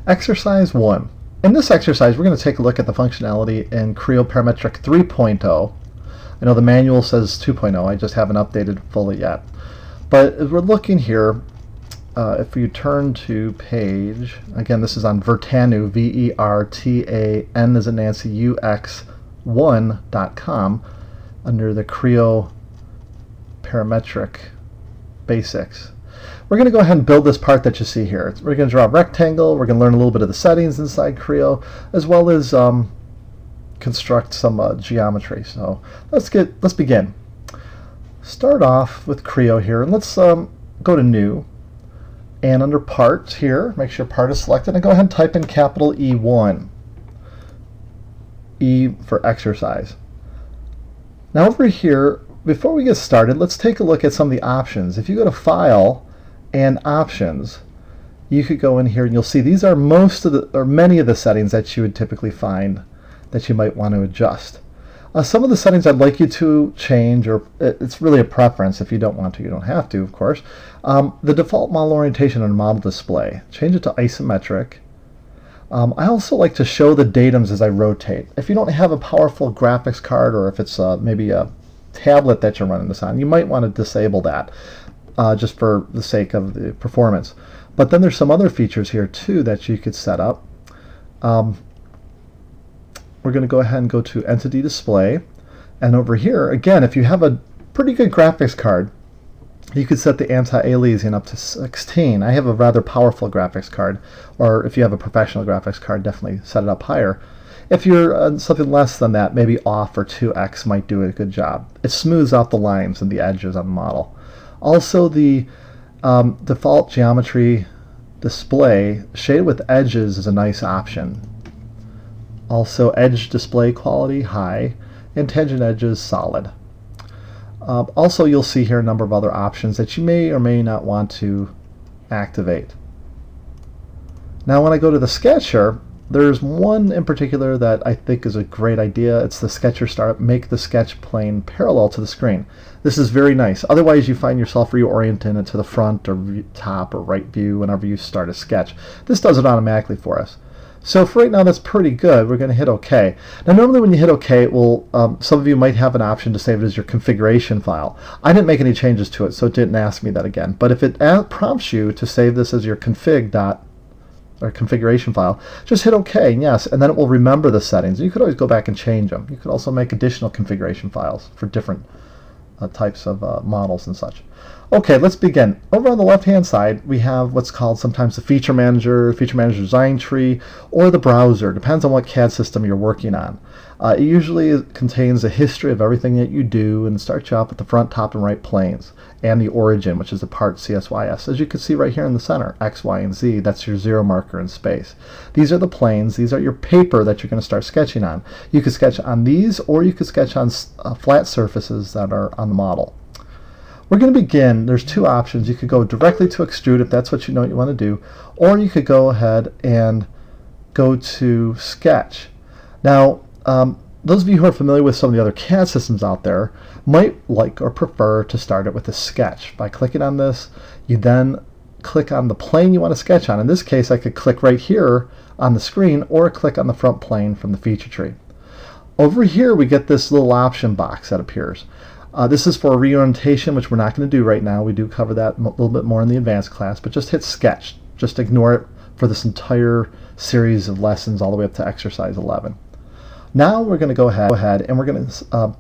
Exercise 1. In this exercise, we're going to take a look at the functionality in CREO Parametric 3.0. I know the manual says 2.0, I just haven't updated fully yet. But as we're looking here, if you turn to page, again, this is on Vertanu, V-E-R-T-A-N as in Nancy, UX1.com, under the CREO Parametric Basics. We're going to go ahead and build this part that you see here. We're going to draw a rectangle. We're going to learn a little bit of the settings inside CREO, as well as construct some geometry. So let's begin. Start off with CREO here, and let's go to New. And under Parts here, make sure Part is selected, and go ahead and type in capital E1. E for exercise. Now over here, before we get started, let's take a look at some of the options. If you go to File and Options, you could go in here and you'll see these are many of the settings that you would typically find that you might want to adjust. Some of the settings I'd like you to change, or it's really a preference. If you don't want to, you don't have to, of course. The default model orientation and model display, change it to isometric. I also like to show the datums as I rotate. If you don't have a powerful graphics card, or if it's maybe a tablet that you're running this on, you might want to disable that just for the sake of the performance. But then there's some other features here too that you could set up. We're going to go ahead and go to Entity Display, and over here again, if you have a pretty good graphics card, you could set the anti-aliasing up to 16. I have a rather powerful graphics card, or if you have a professional graphics card, definitely set it up higher. If you're something less than that, maybe off or 2x might do a good job. It smooths out the lines and the edges on the model. Also, the default geometry display shaded with edges is a nice option. Also, edge display quality high, and tangent edges solid. Also, you'll see here a number of other options that you may or may not want to activate. Now, when I go to the Sketcher, there's one in particular that I think is a great idea. It's the Sketcher Start, make the sketch plane parallel to the screen. This is very nice. Otherwise, you find yourself reorienting it to the front or top or right view whenever you start a sketch. This does it automatically for us. So for right now, that's pretty good. We're going to hit OK. Now, normally when you hit OK, it will, some of you might have an option to save it as your configuration file. I didn't make any changes to it, so it didn't ask me that again. But if it prompts you to save this as your configuration file, just hit OK, and yes, and then it will remember the settings. You could always go back and change them. You could also make additional configuration files for different types of models and such. Okay, let's begin. Over on the left-hand side, we have what's called sometimes the Feature Manager Design Tree, or the Browser. Depends on what CAD system you're working on. It usually contains a history of everything that you do and starts you off at the front, top, and right planes, and the origin, which is the part CSYS. As you can see right here in the center, X, Y, and Z, that's your zero marker in space. These are the planes. These are your paper that you're going to start sketching on. You could sketch on these, or you could sketch on flat surfaces that are on the model. We're going to begin. There's two options. You could go directly to Extrude if that's what you know you want to do, or you could go ahead and go to Sketch. Now, those of you who are familiar with some of the other CAD systems out there might like or prefer to start it with a sketch. By clicking on this, you then click on the plane you want to sketch on. In this case, I could click right here on the screen, or click on the front plane from the feature tree. Over here, we get this little option box that appears. This is for reorientation, which we're not going to do right now. We do cover that a little bit more in the advanced class, but just hit Sketch. Just ignore it for this entire series of lessons all the way up to exercise 11. Now we're going to go ahead and we're going to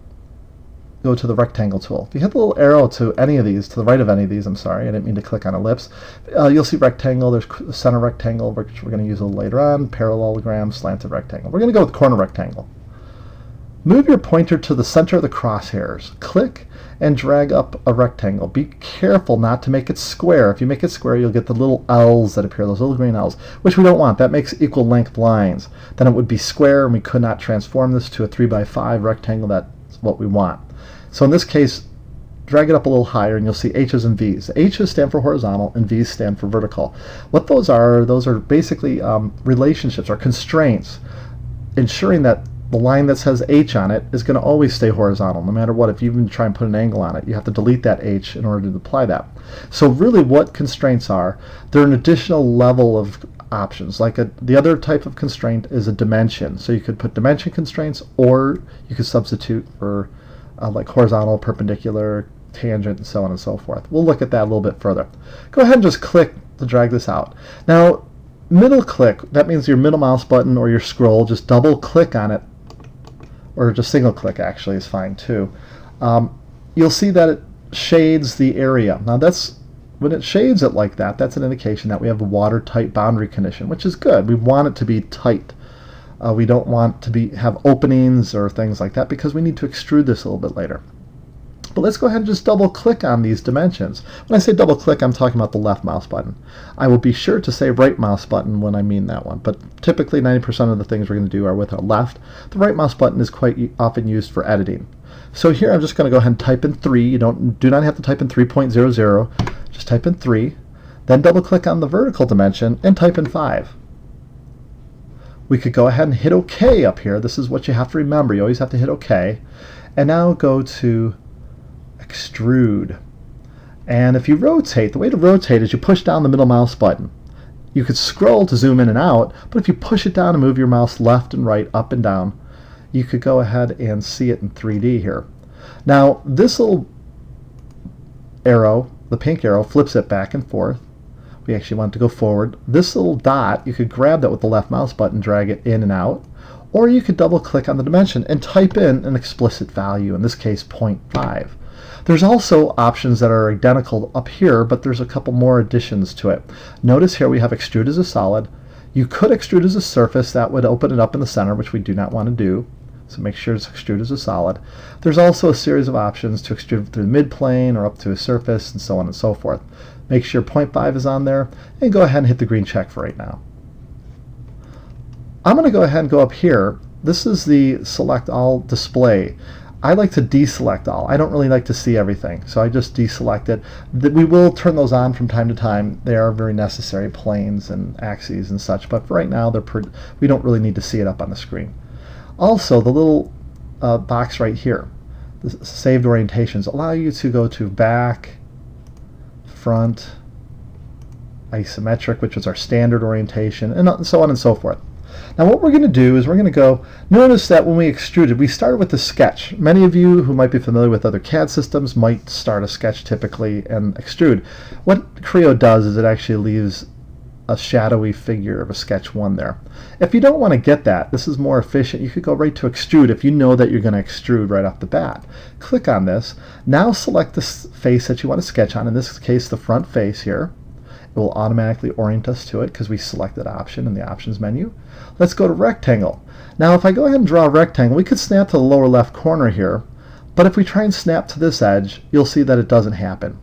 go to the rectangle tool. If you hit the little arrow to any of these, to the right of any of these, I'm sorry, I didn't mean to click on ellipse, you'll see rectangle. There's center rectangle, which we're going to use a little later on, parallelogram, slanted rectangle. We're going to go with corner rectangle. Move your pointer to the center of the crosshairs. Click and drag up a rectangle. Be careful not to make it square. If you make it square, you'll get the little L's that appear, those little green L's, which we don't want. That makes equal length lines. Then it would be square, and we could not transform this to a 3x5 rectangle. That's what we want. So in this case, drag it up a little higher, and you'll see H's and V's. H's stand for horizontal, and V's stand for vertical. What those are basically relationships or constraints, ensuring that the line that says H on it is going to always stay horizontal, no matter what. If you even try and put an angle on it, you have to delete that H in order to apply that. So really what constraints are, they're an additional level of options. Like the other type of constraint is a dimension. So you could put dimension constraints, or you could substitute for like horizontal, perpendicular, tangent, and so on and so forth. We'll look at that a little bit further. Go ahead and just click to drag this out. Now, middle click, that means your middle mouse button or your scroll, just double click on it, or just single click actually is fine too. You'll see that it shades the area. Now when it shades it like that, that's an indication that we have a watertight boundary condition, which is good. We want it to be tight. We don't want to have openings or things like that, because we need to extrude this a little bit later. But let's go ahead and just double click on these dimensions. When I say double click, I'm talking about the left mouse button. I will be sure to say right mouse button when I mean that one, but typically 90% of the things we're going to do are with our left. The right mouse button is quite often used for editing. So here I'm just going to go ahead and type in 3. You do not have to type in 3.00. Just type in 3. Then double click on the vertical dimension and type in 5. We could go ahead and hit OK up here. This is what you have to remember. You always have to hit OK. And now go to Extrude. And if you rotate, the way to rotate is you push down the middle mouse button. You could scroll to zoom in and out, but if you push it down and move your mouse left and right, up and down, you could go ahead and see it in 3D here. Now, this little arrow, the pink arrow, flips it back and forth. We actually want to go forward. This little dot, you could grab that with the left mouse button, drag it in and out, or you could double click on the dimension and type in an explicit value, in this case 0.5. There's also options that are identical up here, but there's a couple more additions to it. Notice here we have extrude as a solid. You could extrude as a surface. That would open it up in the center, which we do not want to do. So make sure it's extrude as a solid. There's also a series of options to extrude through the mid-plane or up to a surface, and so on and so forth. Make sure 0.5 is on there, and go ahead and hit the green check for right now. I'm going to go ahead and go up here. This is the select all display. I like to deselect all. I don't really like to see everything, so I just deselect it. We will turn those on from time to time. They are very necessary, planes and axes and such, but for right now we don't really need to see it up on the screen. Also, the little box right here, the saved orientations, allow you to go to back, front, isometric, which is our standard orientation, and so on and so forth. Now what we're going to do is we're going to notice that when we extruded, we started with the sketch. Many of you who might be familiar with other CAD systems might start a sketch typically and extrude. What CREO does is it actually leaves a shadowy figure of a sketch 1 there. If you don't want to get that, this is more efficient. You could go right to extrude if you know that you're going to extrude right off the bat. Click on this. Now select the face that you want to sketch on, in this case the front face here. It will automatically orient us to it because we selected option in the options menu. Let's go to rectangle. Now if I go ahead and draw a rectangle, we could snap to the lower left corner here, but if we try and snap to this edge, you'll see that it doesn't happen.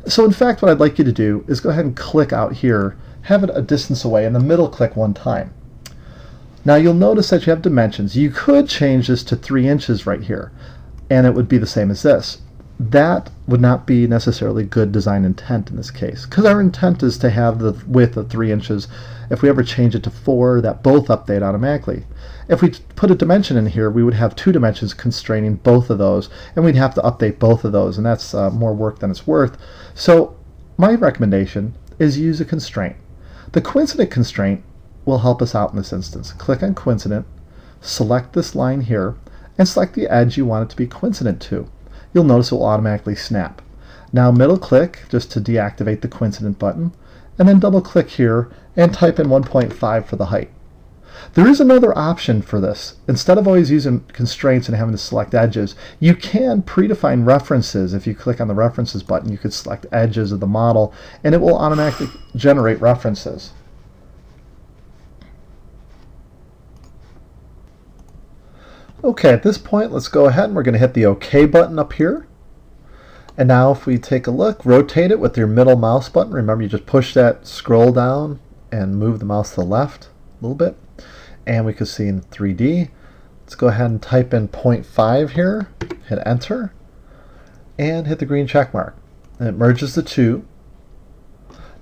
So in fact what I'd like you to do is go ahead and click out here, have it a distance away, and the middle click one time. Now you'll notice that you have dimensions. You could change this to 3 inches right here, and it would be the same as this. That would not be necessarily good design intent in this case, because our intent is to have the width of 3 inches. If we ever change it to 4, that both update automatically. If we put a dimension in here, we would have 2 dimensions constraining both of those, and we'd have to update both of those, and that's more work than it's worth. So my recommendation is use a constraint. The coincident constraint will help us out in this instance. Click on coincident, select this line here, and select the edge you want it to be coincident to. You'll notice it will automatically snap. Now middle click just to deactivate the coincident button, and then double click here and type in 1.5 for the height. There is another option for this. Instead of always using constraints and having to select edges, you can predefine references. If you click on the references button, you could select edges of the model and it will automatically generate references. Okay, at this point, let's go ahead and we're going to hit the OK button up here. And now if we take a look, rotate it with your middle mouse button. Remember, you just push that scroll down and move the mouse to the left a little bit. And we can see in 3D. Let's go ahead and type in 0.5 here, hit enter, and hit the green check mark. And it merges the two.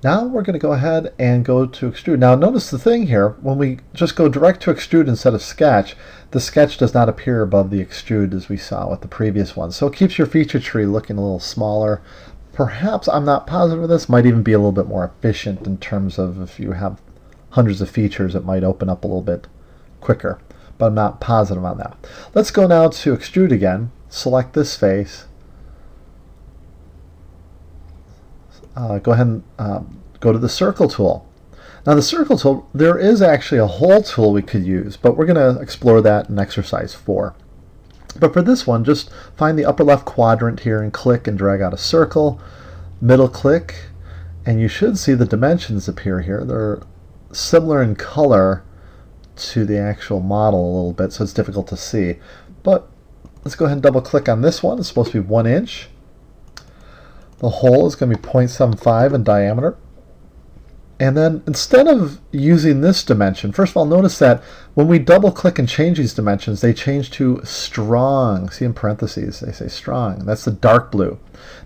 Now we're going to go ahead and go to extrude. Now notice the thing here, when we just go direct to extrude instead of sketch, the sketch does not appear above the extrude as we saw with the previous one. So it keeps your feature tree looking a little smaller. Perhaps, I'm not positive of this, might even be a little bit more efficient in terms of if you have hundreds of features, it might open up a little bit quicker, but I'm not positive on that. Let's go now to Extrude again, select this face, go ahead and go to the circle tool. Now the circle tool, there is actually a hole tool we could use, but we're going to explore that in exercise 4. But for this one, just find the upper left quadrant here and click and drag out a circle, middle click, and you should see the dimensions appear here. They're similar in color to the actual model a little bit, so it's difficult to see. But let's go ahead and double click on this one. It's supposed to be 1 inch. The hole is going to be 0.75 in diameter. And then instead of using this dimension, first of all, notice that when we double click and change these dimensions, they change to strong. See in parentheses, they say strong. That's the dark blue.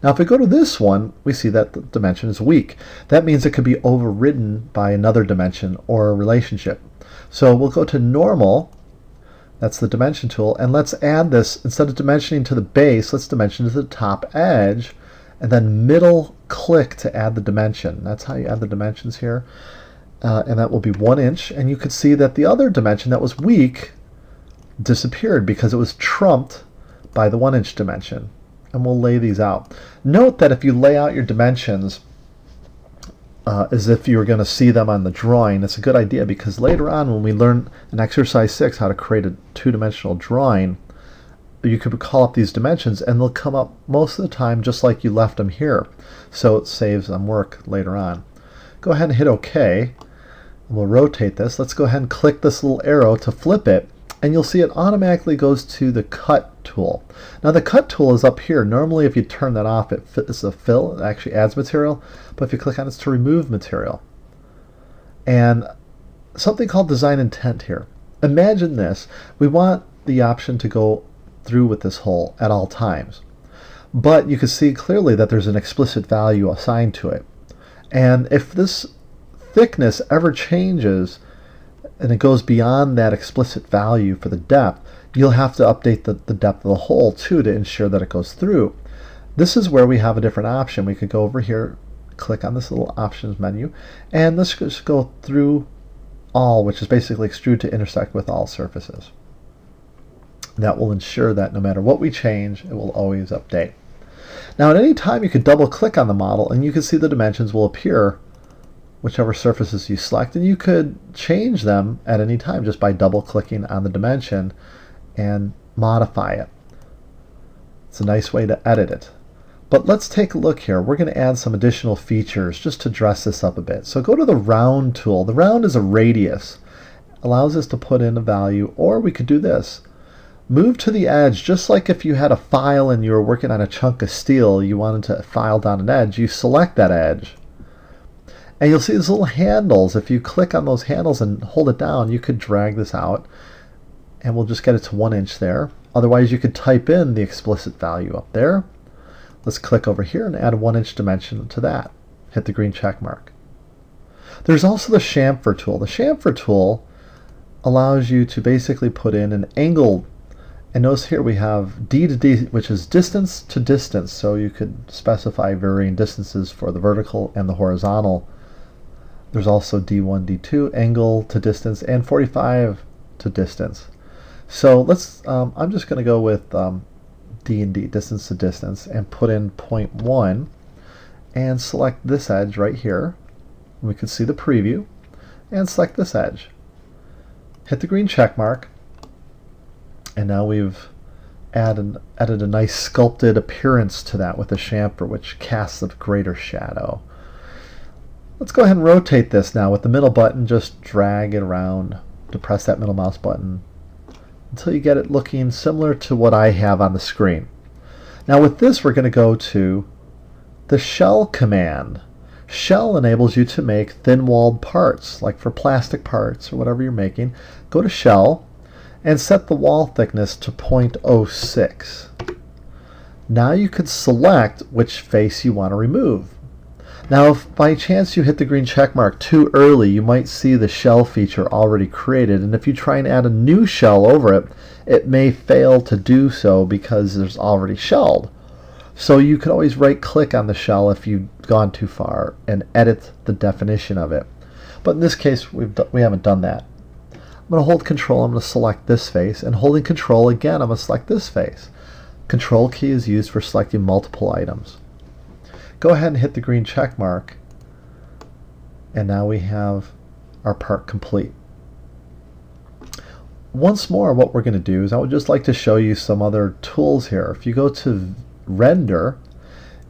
Now if we go to this one, we see that the dimension is weak. That means it could be overridden by another dimension or a relationship. So we'll go to normal, that's the dimension tool, and let's add this, instead of dimensioning to the base, let's dimension to the top edge, and then middle click to add the dimension. That's how you add the dimensions here. And that will be 1 inch. And you could see that the other dimension that was weak disappeared because it was trumped by the 1 inch dimension. And we'll lay these out. Note that if you lay out your dimensions as if you were going to see them on the drawing, it's a good idea, because later on when we learn in exercise 6 how to create a two-dimensional drawing, you could call up these dimensions and they'll come up most of the time just like you left them here. So it saves them work later on. Go ahead and hit OK. And we'll rotate this. Let's go ahead and click this little arrow to flip it, and you'll see it automatically goes to the cut tool. Now the cut tool is up here. Normally if you turn that off, it's a fill, it actually adds material, but if you click on it, it's to remove material. And something called design intent here. Imagine this. We want the option to go through with this hole at all times, but you can see clearly that there's an explicit value assigned to it, and if this thickness ever changes and it goes beyond that explicit value for the depth, you'll have to update the depth of the hole too to ensure that it goes through. This is where we have a different option. We could go over here, click on this little options menu, and let's just go through all, which is basically extrude to intersect with all surfaces. That will ensure that no matter what we change, it will always update. Now at any time you could double click on the model and you can see the dimensions will appear whichever surfaces you select, and you could change them at any time just by double clicking on the dimension and modify it. It's a nice way to edit it. But let's take a look here. We're going to add some additional features just to dress this up a bit. So go to the round tool. The round is a radius. Allows us to put in a value, or we could do this. Move to the edge, just like if you had a file and you were working on a chunk of steel, you wanted to file down an edge, you select that edge. And you'll see these little handles. If you click on those handles and hold it down, you could drag this out, and we'll just get it to 1 inch there. Otherwise, you could type in the explicit value up there. Let's click over here and add a 1 inch dimension to that. Hit the green check mark. There's also the chamfer tool. The chamfer tool allows you to basically put in an angle. And notice here we have D to D, which is distance to distance. So you could specify varying distances for the vertical and the horizontal. There's also D1, D2, angle to distance, and 45 to distance. So let's, I'm just going to go with D and D, distance to distance, and put in 0.1 and select this edge right here. We can see the preview, and select this edge. Hit the green check mark. And now we've added a nice sculpted appearance to that with the chamfer, which casts a greater shadow. Let's go ahead and rotate this now with the middle button. Just drag it around, depress that middle mouse button until you get it looking similar to what I have on the screen. Now with this, we're going to go to the shell command. Shell enables you to make thin-walled parts, like for plastic parts or whatever you're making. Go to shell and set the wall thickness to 0.06. Now you could select which face you want to remove. Now if by chance you hit the green check mark too early, you might see the shell feature already created, and if you try and add a new shell over it, it may fail to do so because there's already shelled. So you could always right click on the shell if you've gone too far and edit the definition of it. But in this case, we haven't done that. I'm going to hold Control, I'm going to select this face, and holding Control again, I'm going to select this face. Control key is used for selecting multiple items. Go ahead and hit the green check mark, and now we have our part complete. Once more, what we're going to do is I would just like to show you some other tools here. If you go to Render,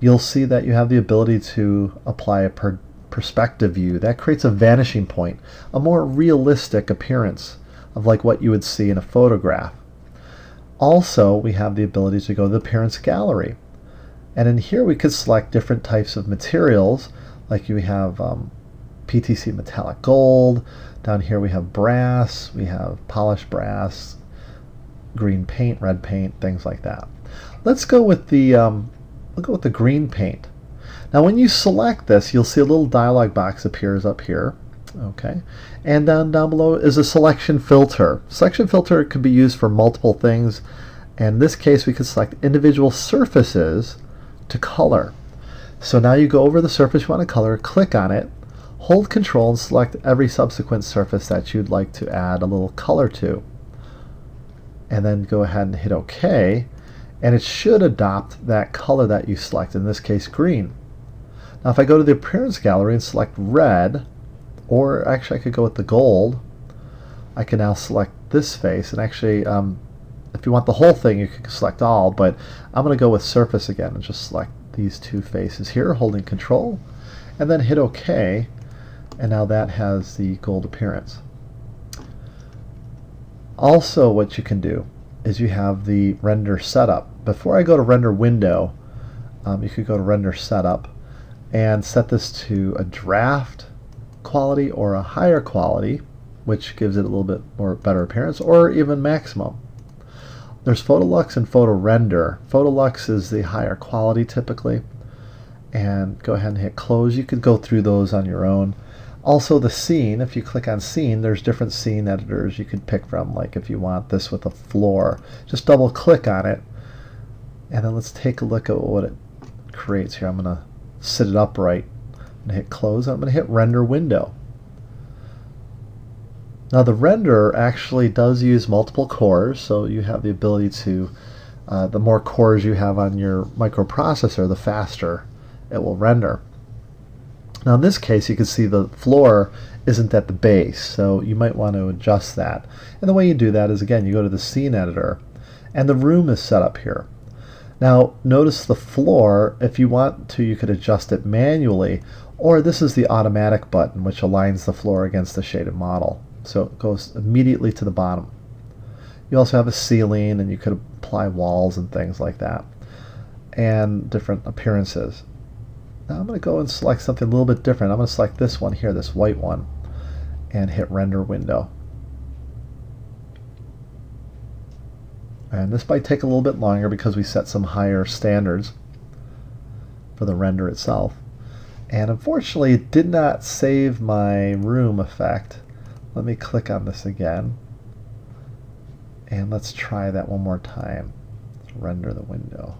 you'll see that you have the ability to apply a perspective view. That creates a vanishing point, a more realistic appearance of like what you would see in a photograph. Also, we have the ability to go to the Appearance Gallery. And in here we could select different types of materials, like we have PTC metallic gold. Down here we have brass, we have polished brass, green paint, red paint, things like that. Let's go with the green paint. Now when you select this, you'll see a little dialog box appears up here. Okay, and then down below is a selection filter. Selection filter could be used for multiple things. And in this case, we could select individual surfaces to color. So now you go over the surface you want to color, click on it, hold Control, and select every subsequent surface that you'd like to add a little color to. And then go ahead and hit OK, and it should adopt that color that you select, in this case green. Now if I go to the Appearance Gallery and select red, or actually I could go with the gold, I can now select this face, and actually if you want the whole thing you can select all, but I'm going to go with surface again and just select these two faces here, holding Control, and then hit OK, and now that has the gold appearance. Also what you can do is you have the render setup. Before I go to render window, you could go to render setup and set this to a draft quality or a higher quality, which gives it a little bit more better appearance, or even maximum. There's Photolux and Photo Render. Photolux is the higher quality typically, and go ahead and hit close. You could go through those on your own. Also the scene, if you click on scene, there's different scene editors you could pick from, like if you want this with a floor, just double click on it, and then let's take a look at what it creates here. I'm going to sit it upright and hit close. I'm going to hit render window. Now the render actually does use multiple cores, so you have the ability to, the more cores you have on your microprocessor, the faster it will render. Now in this case you can see the floor isn't at the base, so you might want to adjust that. And the way you do that is, again, you go to the scene editor, and the room is set up here. Now notice the floor, if you want to, you could adjust it manually, or this is the automatic button which aligns the floor against the shaded model. So it goes immediately to the bottom. You also have a ceiling, and you could apply walls and things like that, and different appearances. Now I'm going to go and select something a little bit different. I'm going to select this one here, this white one, and hit render window. And this might take a little bit longer because we set some higher standards for the render itself. And unfortunately it did not save my room effect. Let me click on this again, and let's try that one more time. Let's render the window.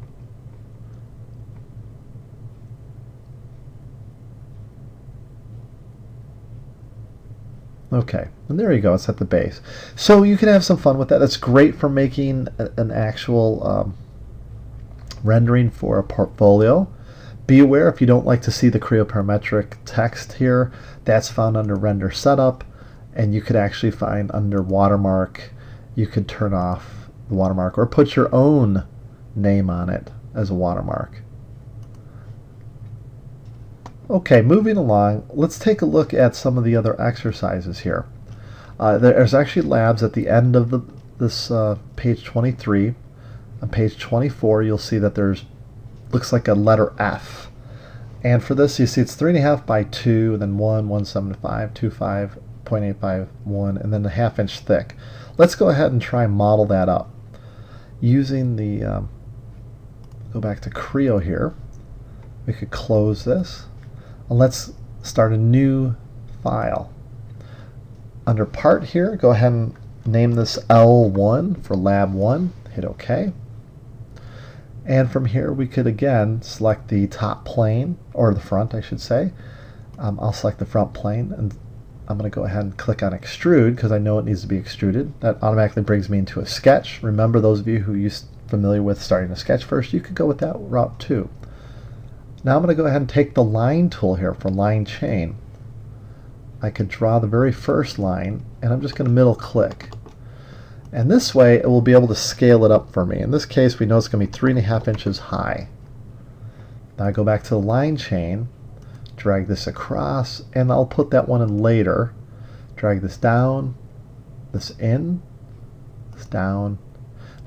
Okay, and there you go, it's at the base. So you can have some fun with that. It's great for making an actual rendering for a portfolio. Be aware, if you don't like to see the CREO Parametric text here, that's found under Render Setup, and you could actually find under Watermark, you could turn off the watermark or put your own name on it as a watermark. Okay, moving along, let's take a look at some of the other exercises here. There's actually labs at the end of this page 23. On page 24, you'll see that there's, looks like a letter F. And for this, you see it's 3.5 by 2, and then 1.75, 2.5, 0.85, 1, and then a 1/2 inch thick. Let's go ahead and try and model that up. Using the, go back to CREO here, we could close this. Let's start a new file. Under Part here, go ahead and name this L1 for Lab 1. Hit OK. And from here, we could again select the top plane, or the front, I should say. I'll select the front plane, and I'm going to go ahead and click on Extrude because I know it needs to be extruded. That automatically brings me into a sketch. Remember, those of you who are familiar with starting a sketch first, you could go with that route too. Now I'm going to go ahead and take the line tool here for line chain. I could draw the very first line, and I'm just going to middle click. And this way it will be able to scale it up for me. In this case, we know it's going to be 3.5 inches high. Now I go back to the line chain, drag this across, and I'll put that one in later. Drag this down, this in, this down.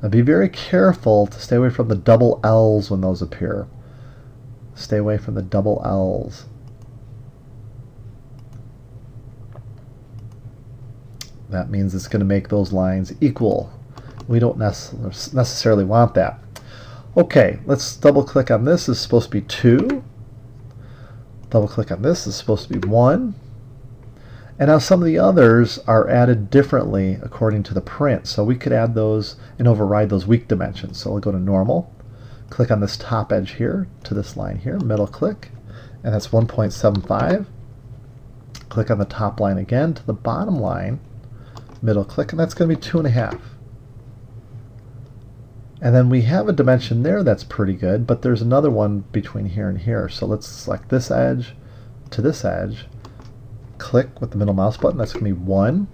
Now be very careful to stay away from the double L's when those appear. Stay away from the double L's. That means it's going to make those lines equal. We don't necessarily want that. Okay, let's double click on this. This is supposed to be 2. Double click on this. This is supposed to be 1. And now some of the others are added differently according to the print. So we could add those and override those weak dimensions. So we'll go to normal. Click on this top edge here to this line here. Middle click. And that's 1.75. Click on the top line again to the bottom line. Middle click, and that's going to be 2.5. And then we have a dimension there that's pretty good, but there's another one between here and here. So let's select this edge to this edge. Click with the middle mouse button. That's going to be 1.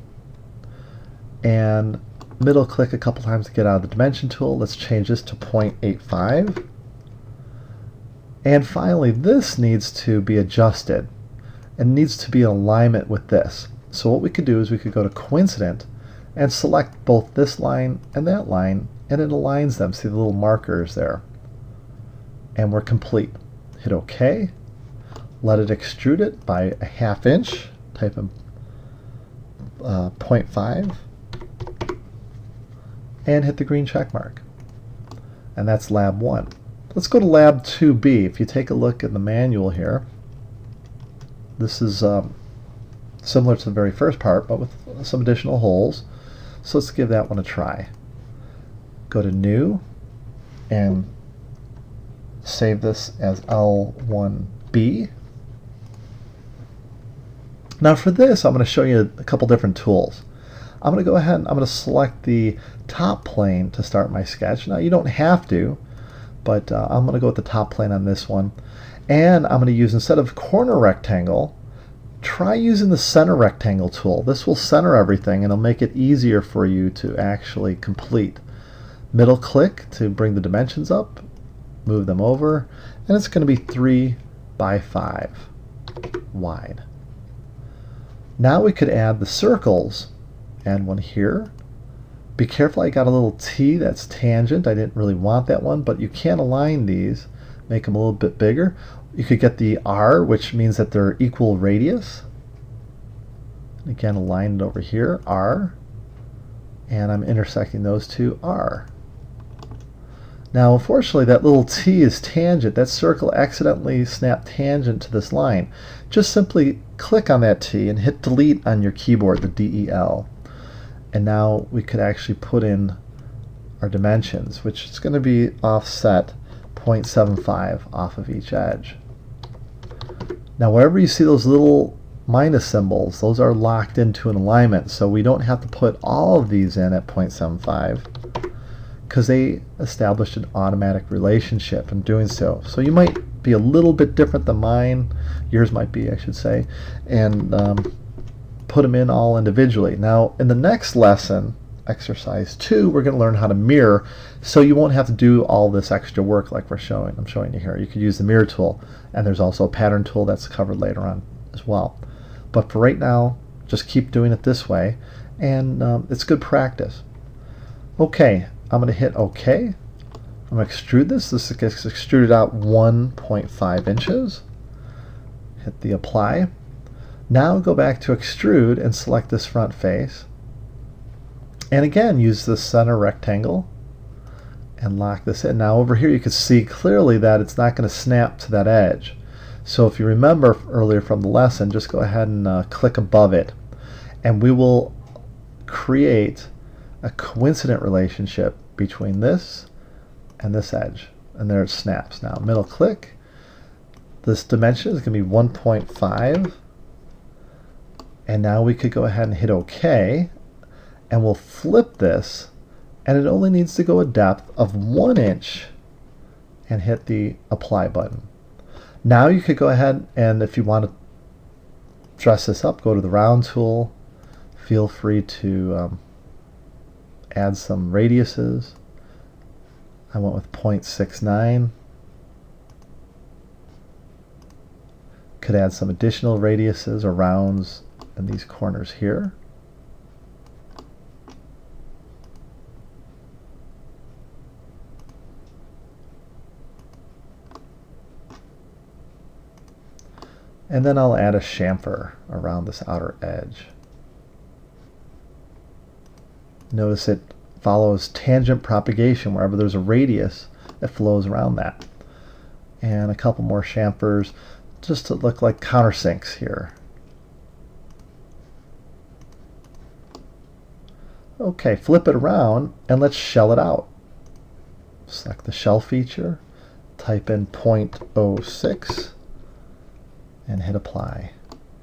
And middle click a couple times to get out of the dimension tool. Let's change this to 0.85. And finally, this needs to be adjusted and needs to be in alignment with this. So what we could do is we could go to coincident and select both this line and that line, and it aligns them. See the little markers there. And we're complete. Hit OK. Let it extrude it by a 1/2 inch. Type in 0.5. And hit the green check mark. And that's lab 1. Let's go to lab 2B. If you take a look at the manual here, this is similar to the very first part, but with some additional holes. So let's give that one a try. Go to New and save this as L1B. Now for this, I'm going to show you a couple different tools. I'm going to go ahead and I'm going to select the top plane to start my sketch. Now you don't have to, but I'm going to go with the top plane on this one. And I'm going to use, instead of corner rectangle, try using the center rectangle tool. This will center everything and it'll make it easier for you to actually complete. Middle click to bring the dimensions up, move them over, and it's going to be 3 by 5 wide. Now we could add the circles. Add one here. Be careful, I got a little T that's tangent. I didn't really want that one, but you can align these, make them a little bit bigger. You could get the R, which means that they're equal radius. Again, align it over here, R. And I'm intersecting those two, R. Now, unfortunately, that little T is tangent. That circle accidentally snapped tangent to this line. Just simply click on that T and hit delete on your keyboard, the DEL. And now we could actually put in our dimensions, which is going to be offset 0.75 off of each edge. Now wherever you see those little minus symbols, those are locked into an alignment, so we don't have to put all of these in at 0.75 because they established an automatic relationship in doing so. So you might be a little bit different than mine, yours might be I should say, and put them in all individually. Now in the next lesson, exercise 2, we're going to learn how to mirror, so you won't have to do all this extra work like I'm showing you here. You could use the mirror tool, and there's also a pattern tool that's covered later on as well. But for right now, just keep doing it this way, and it's good practice. Okay, I'm going to hit OK. I'm going to extrude this. This gets extruded out 1.5 inches. Hit the apply. Now go back to extrude and select this front face. And again, use the center rectangle and lock this in. Now over here you can see clearly that it's not going to snap to that edge. So if you remember earlier from the lesson, just go ahead and click above it. And we will create a coincident relationship between this and this edge. And there it snaps. Now middle click. This dimension is going to be 1.5. And now we could go ahead and hit OK, and we'll flip this, and it only needs to go a depth of 1 inch, and hit the apply button. Now you could go ahead and, if you want to dress this up, go to the round tool. Feel free to add some radiuses. I went with 0.69. Could add some additional radiuses or rounds in these corners here. And then I'll add a chamfer around this outer edge. Notice it follows tangent propagation. Wherever there's a radius, it flows around that. And a couple more chamfers just to look like countersinks here. Okay, flip it around and let's shell it out. Select the shell feature, type in 0.06, and hit apply.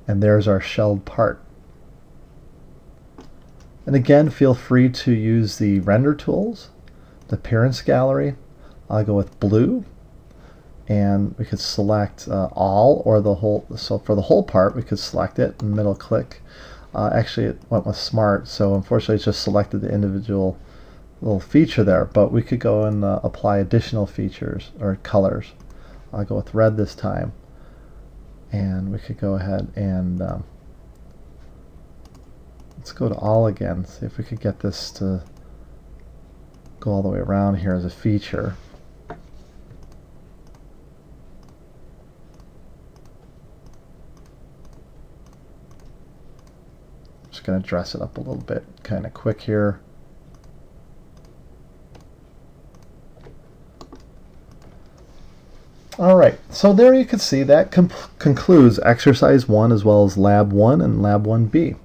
And there's our shelled part. And again, feel free to use the render tools, the appearance gallery. I'll go with blue, and we could select all or the whole. So for the whole part, we could select it and middle click. Actually, it went with smart, so unfortunately, it just selected the individual little feature there. But we could go and apply additional features or colors. I'll go with red this time, and we could go ahead and let's go to all again. See if we could get this to go all the way around here as a feature. Just going to dress it up a little bit, kind of quick here. All right, so there you can see that concludes exercise 1 as well as lab 1 and lab 1B.